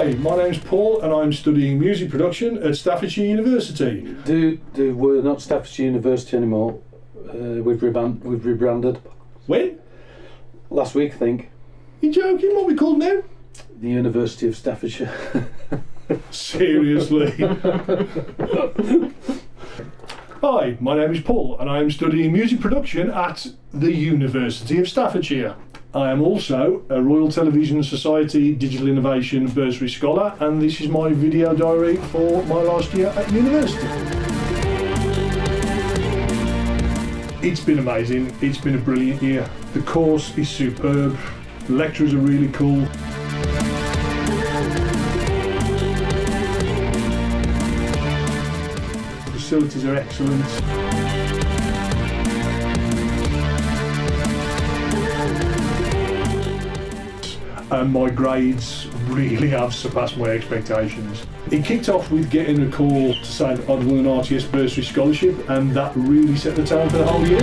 Hi, my name's Paul and I'm studying music production at Staffordshire University. We're not Staffordshire University anymore. We've rebranded. When? Last week, I think. You joking? What are we called now? The University of Staffordshire. Seriously? Hi, my name is Paul and I am studying music production at the University of Staffordshire. I am also a Royal Television Society Digital Innovation Bursary Scholar, and this is my video diary for my last year at university. It's been amazing, it's been a brilliant year. The course is superb, the lecturers are really cool. The facilities are excellent. And my grades really have surpassed my expectations. It kicked off with getting a call to say that I'd won an RTS Bursary Scholarship, and that really set the tone for the whole year.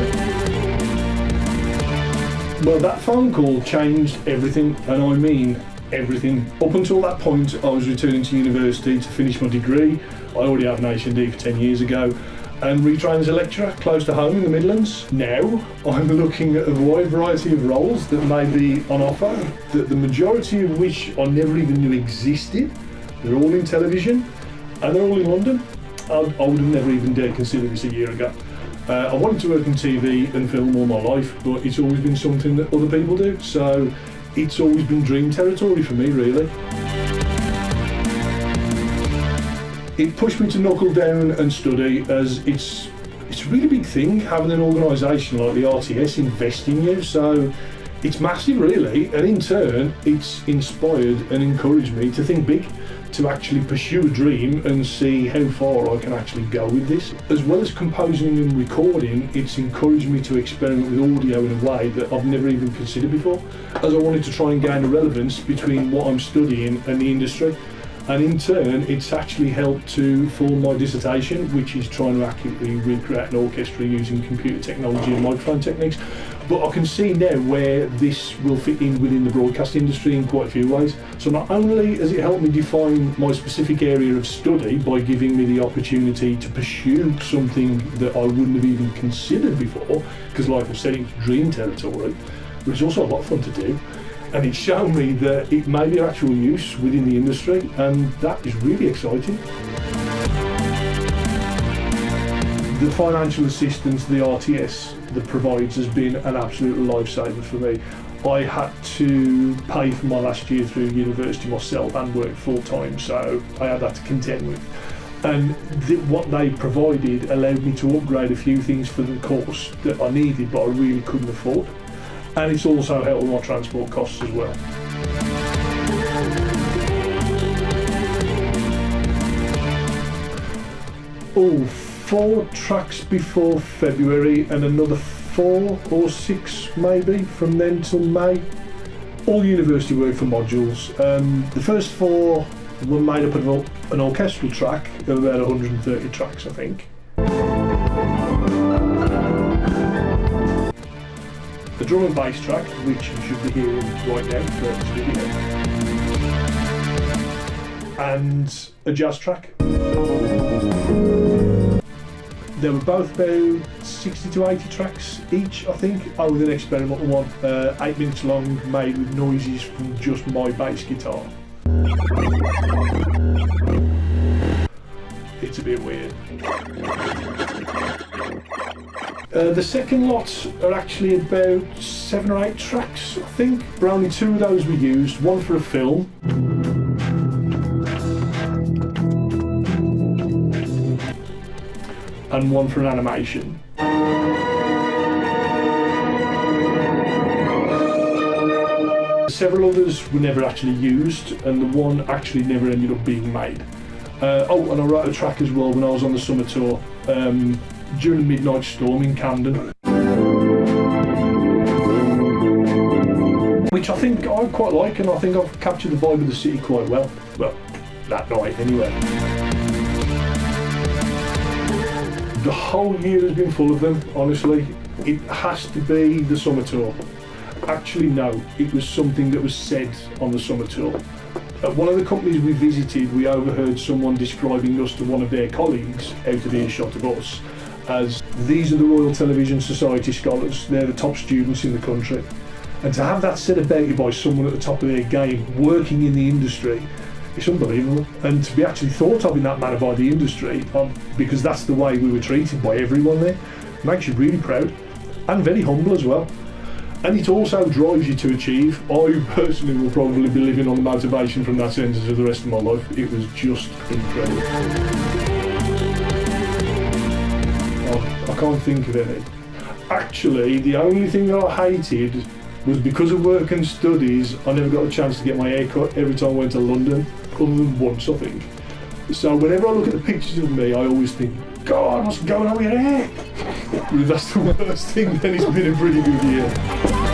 Well, that phone call changed everything, and I mean everything. Up until that point, I was returning to university to finish my degree. I already have an H&D for 10 years ago, and retrained as a lecturer close to home in the Midlands. Now I'm looking at a wide variety of roles that may be on offer, that the majority of which I never even knew existed. They're all in television and they're all in London. I would have never even dared consider this a year ago. I wanted to work in TV and film all my life, but it's always been something that other people do, so it's always been dream territory for me, really. It pushed me to knuckle down and study, as it's a really big thing having an organisation like the RTS invest in you, so it's massive really, and in turn it's inspired and encouraged me to think big, to actually pursue a dream and see how far I can actually go with this. As well as composing and recording, it's encouraged me to experiment with audio in a way that I've never even considered before, as I wanted to try and gain a relevance between what I'm studying and the industry. And in turn, it's actually helped to form my dissertation, which is trying to accurately recreate an orchestra using computer technology and microphone techniques. But I can see now where this will fit in within the broadcast industry in quite a few ways. So not only has it helped me define my specific area of study by giving me the opportunity to pursue something that I wouldn't have even considered before, because like I've said, it's dream territory, but it's also a lot of fun to do. And it's shown me that it may be of actual use within the industry, and that is really exciting. The financial assistance the RTS that provides has been an absolute lifesaver for me. I had to pay for my last year through university myself and work full time, so I had that to contend with. And what they provided allowed me to upgrade a few things for the course that I needed but I really couldn't afford. And it's also helped with my transport costs as well. Oh, 4 tracks before February and another 4 or 6 maybe from then till May. All university work for modules. The first 4 were made up of an orchestral track of about 130 tracks, I think. The drum and bass track, which you should be hearing right now for this video, and a jazz track. They were both about 60 to 80 tracks each, I think. I was an experimental one, 8 minutes long, made with noises from just my bass guitar. It's a bit weird. The second lot are actually about 7 or 8 tracks, I think. But only 2 of those were used, one for a film and one for an animation. Several others were never actually used, and the one actually never ended up being made. And I wrote a track as well when I was on the summer tour. During a midnight storm in Camden, which I think I quite like, and I think I've captured the vibe of the city quite well. Well, that night anyway. The whole year has been full of them, honestly. It has to be the summer tour. Actually no, it was something that was said on the summer tour. At one of the companies we visited, we overheard someone describing us to one of their colleagues out of earshot of us as, these are the Royal Television Society scholars, they're the top students in the country. And to have that said about you by someone at the top of their game, working in the industry, it's unbelievable. And to be actually thought of in that manner by the industry, because that's the way we were treated by everyone there, makes you really proud and very humble as well. And it also drives you to achieve. I personally will probably be living on the motivation from that sentence for the rest of my life. It was just incredible. I can't think of any. Actually, the only thing that I hated was because of work and studies, I never got a chance to get my hair cut every time I went to London, other than once, I think. So whenever I look at the pictures of me, I always think, God, what's going on with your hair? That's the worst thing, then it's been a pretty good year.